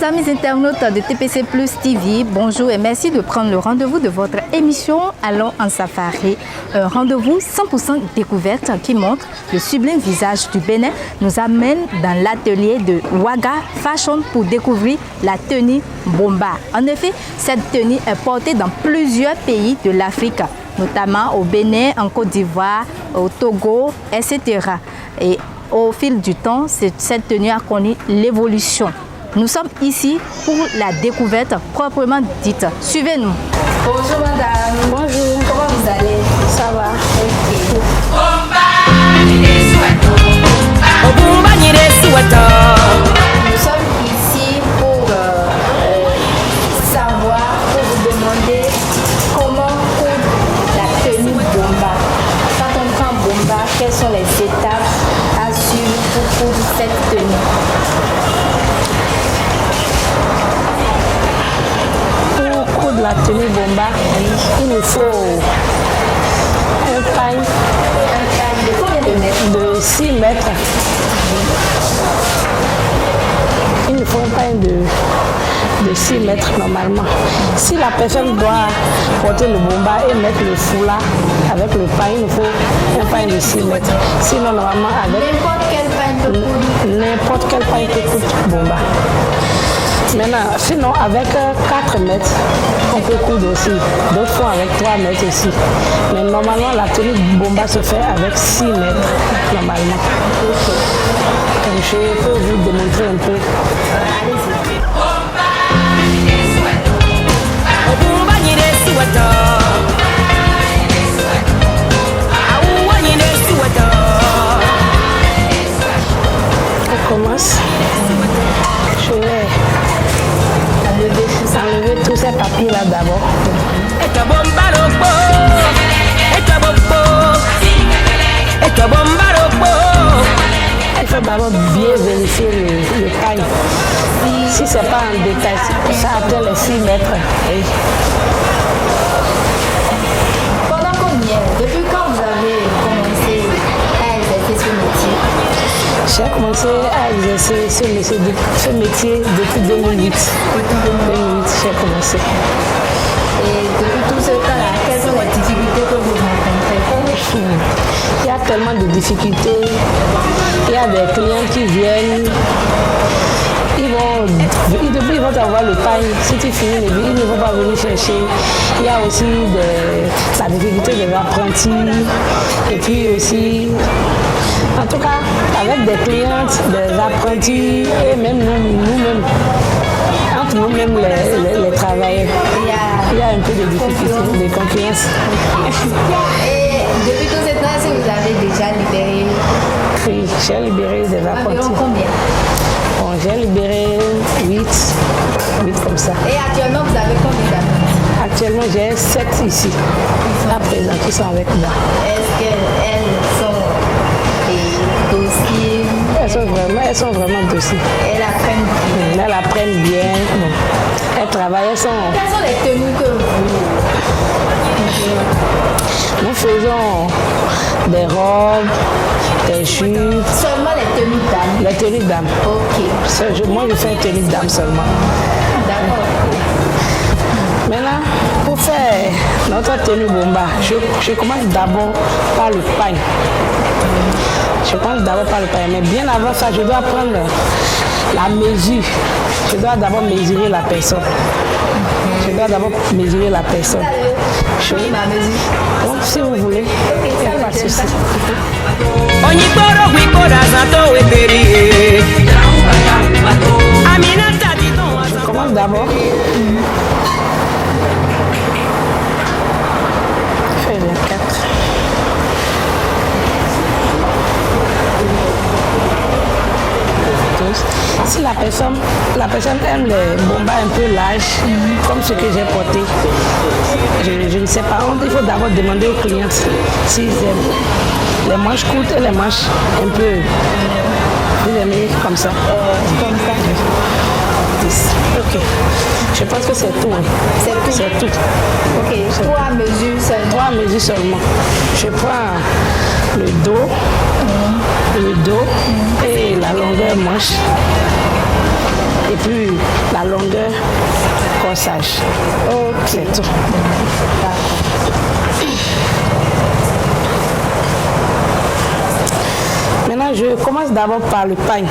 amis internautes de TPC Plus TV, bonjour et merci de prendre le rendez-vous de votre émission Allons en Safari. Un rendez-vous 100% découverte qui montre le sublime visage du Bénin nous amène dans l'atelier de Ouaga Fashion pour découvrir la tenue Bomba. En effet, cette tenue est portée dans plusieurs pays de l'Afrique, notamment au Bénin, en Côte d'Ivoire, au Togo, etc. Et au fil du temps, cette tenue a connu l'évolution. Nous sommes ici pour la découverte proprement dite. Suivez-nous. Bonjour madame. Bonjour. Comment vous allez? Ça va. Nous sommes ici pour savoir, pour vous demander comment coudre la tenue Bomba. Quand on prend Bomba, quelles sont les étapes à suivre pour coudre cette tenue? De la tenue Bomba, il nous faut un paille de 6 mètres. Il nous faut un paille de 6 mètres normalement. Si la personne doit porter le Bomba et mettre le foulard avec le paille, il nous faut un paille de 6 mètres. Sinon normalement avec n'importe quel paille peut coudre Bomba. Maintenant, sinon avec 4 mètres, on peut coudre aussi. D'autres font avec 3 mètres aussi. Mais normalement, la tenue Bomba se fait avec 6 mètres, normalement. Donc, je peux vous démontrer un peu. On commence. Je vais enlever tous ces papiers là d'abord. Il faut d'abord bien vérifier le paille. Si ce n'est pas en détail, ça atteint les 6 mètres. Oui. Pendant combien? Depuis quand vous avez commencé à exercer ce métier? J'ai commencé à exercer ce métier depuis 2008. 2008, j'ai commencé. Et depuis tout ce temps-là, quelles sont les difficultés que vous rencontrez? Il y a tellement de difficultés. Il y a des clients qui viennent. Ils vont avoir le paille. Si tu finis le billet, ils ne vont pas venir chercher. Il y a aussi la difficulté des apprentis. Et puis aussi, en tout cas, avec des clientes, des apprentis et même nous-mêmes, entre nous-mêmes les travailleurs, il y a un peu de difficulté, de concurrence. Et depuis tout ce temps, si vous avez déjà libéré? Oui, j'ai libéré des apprentis. Environ combien? Bon, j'ai libéré 8 comme ça. Et actuellement, vous avez combien d'apprentis? Actuellement, j'ai 7 ici, à présent, qui sont avec moi. Est-ce qu'elles sont des dossiers? Elles sont vraiment dossiers. Elles apprennent bien? Elles apprennent bien. Bon. Elles travaillent, elles sont... Quelles sont les tenues que Nous faisons des robes, des jupes. Seulement les tenues dames? Les tenues dames. Ok. Moi, je fais une tenue dame seulement. D'accord. Maintenant, pour faire notre tenue Bomba, je commence d'abord par le paille. Je commence d'abord par le paille. Mais bien avant ça, je dois prendre la mesure. Je dois d'abord mesurer la personne. Je dois d'abord mesurer la personne. Ma mesure. Donc, si vous voulez, il n'y a pas de souci. Je commence d'abord. Je fais 24. Si la personne aime les bombas un peu larges, comme ce que j'ai porté, je ne sais pas. Il faut d'abord demander aux clients s'ils aiment les manches courtes et les manches un peu. Vous aimez comme ça? Comme ça. 10. Ok. Je pense que c'est tout. Hein. C'est tout? C'est tout. Ok. 3 mesures seulement? 3 mesures seulement. Je prends le dos et la longueur manche. Et puis la longueur, corsage. Ok. C'est tout. Maintenant, je commence d'abord par le pagne.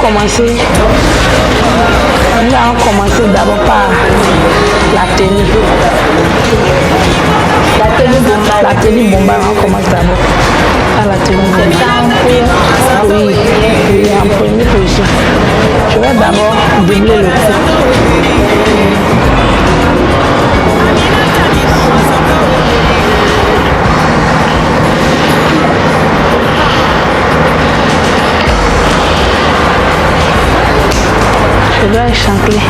commencer d'abord par la tenue. La tenue bomba, on commence d'abord par la tenue bomba. Oui, en première position. Je vais d'abord doubler le cou. Je dois échancrer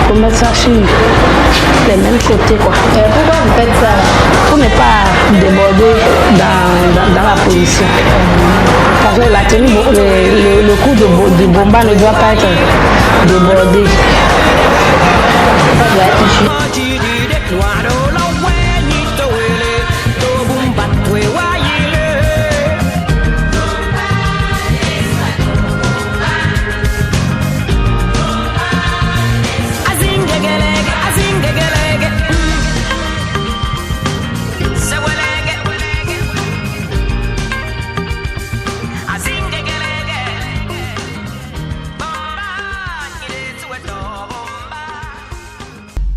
pour mettre ça sur les mêmes côtés, quoi. Pourquoi vous faites ça? Pour ne pas déborder dans la position. Parce que la tenue, le coup de bomba ne doit pas être débordé. Ça doit être juste.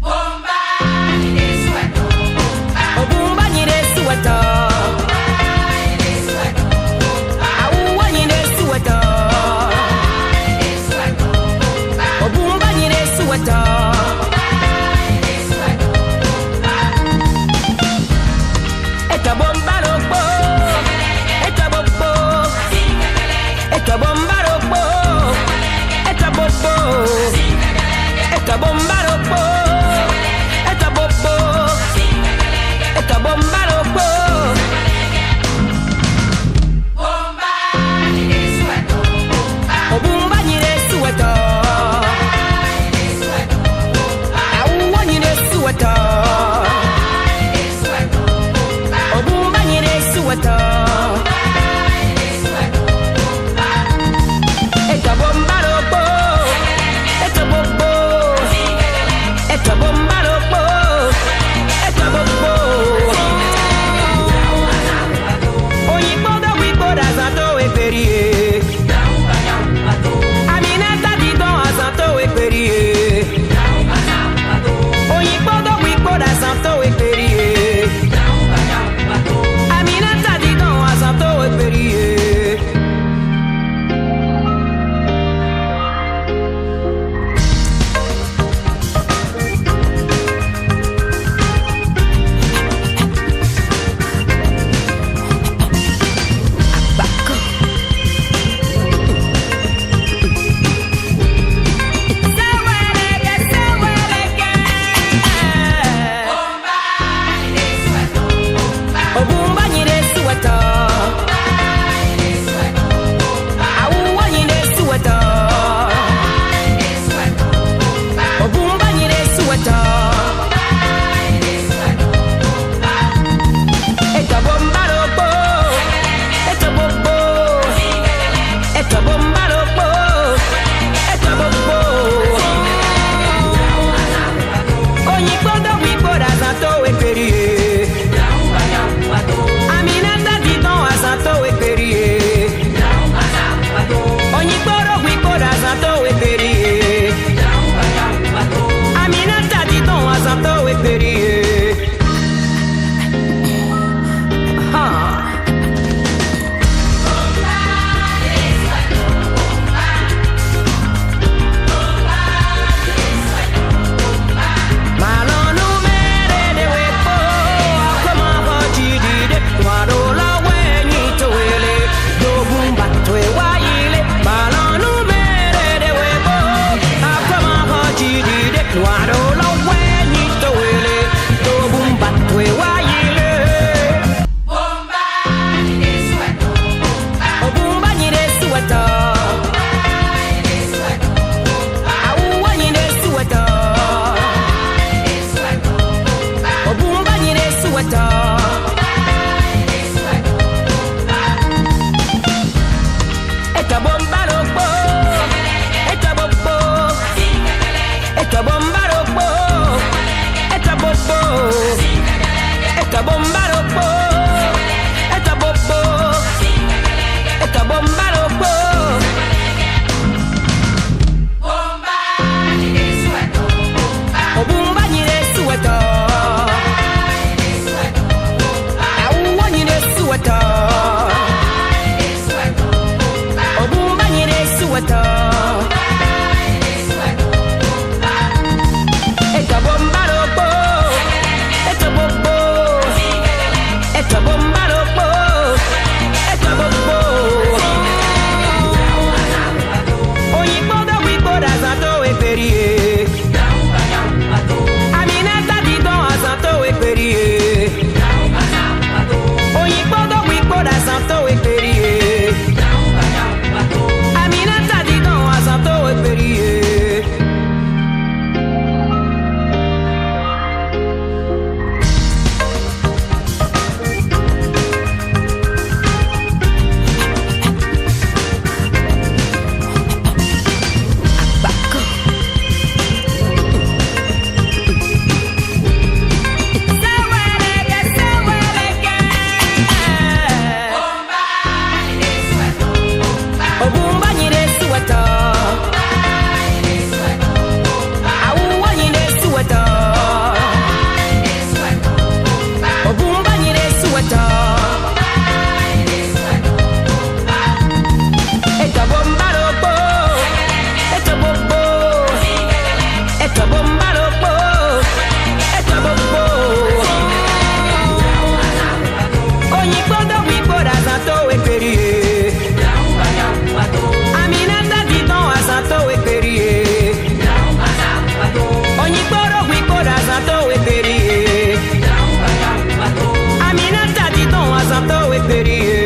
Bomba! Santo et Périe. Aminata dit don à Santo et Périe. Onyikoro wikora Santo et Périe. Aminata dit don à Santo et Périe.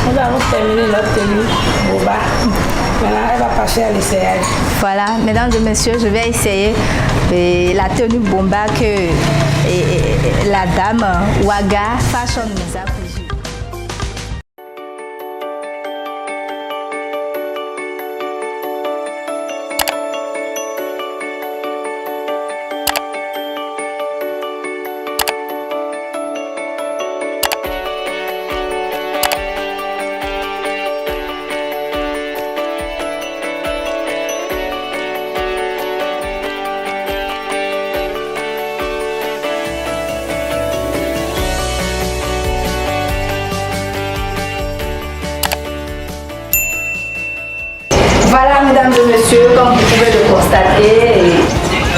Nous avons terminé notre tenue Boba. Maintenant, elle va passer à l'essayage. Voilà, mesdames et messieurs, je vais essayer la tenue Bomba que la dame Waga Fashion nous a cousu. monsieur, comme vous pouvez le constater,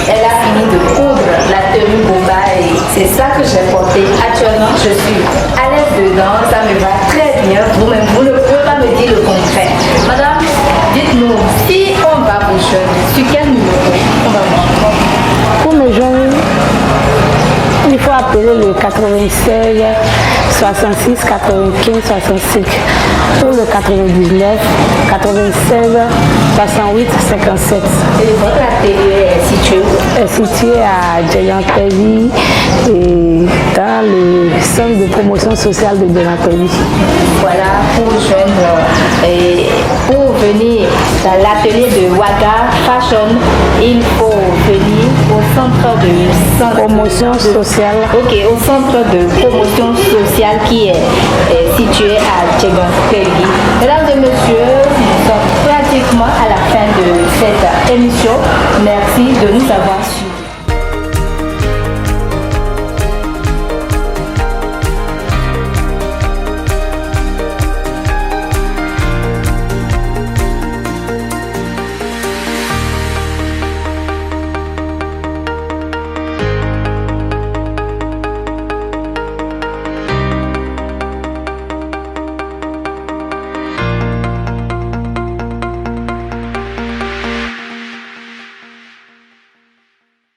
elle a fini de coudre la tenue Bomba et c'est ça que j'ai porté. Actuellement, je suis à l'aise dedans, ça me va très bien. Vous-même, vous ne pouvez pas me dire le contraire. Madame, dites-nous, si on va vous joindre, sur quel numéro on va vous joindre? Pour me joindre, il faut appeler le 96 66 95 65 ou le 99 96 68 57. Et votre atelier est situé où? Est situé à Djeganpeli et dans le centre de promotion sociale de Djeganpeli. Voilà, pour joindre et pour venir dans l'atelier de Waga Fashion, il faut venir au centre de Promotion sociale. Ok, au centre de promotion sociale qui est situé à Djeganpeli. Mesdames et messieurs, nous sommes pratiquement à la fin de cette émission. Merci de nous avoir suivis.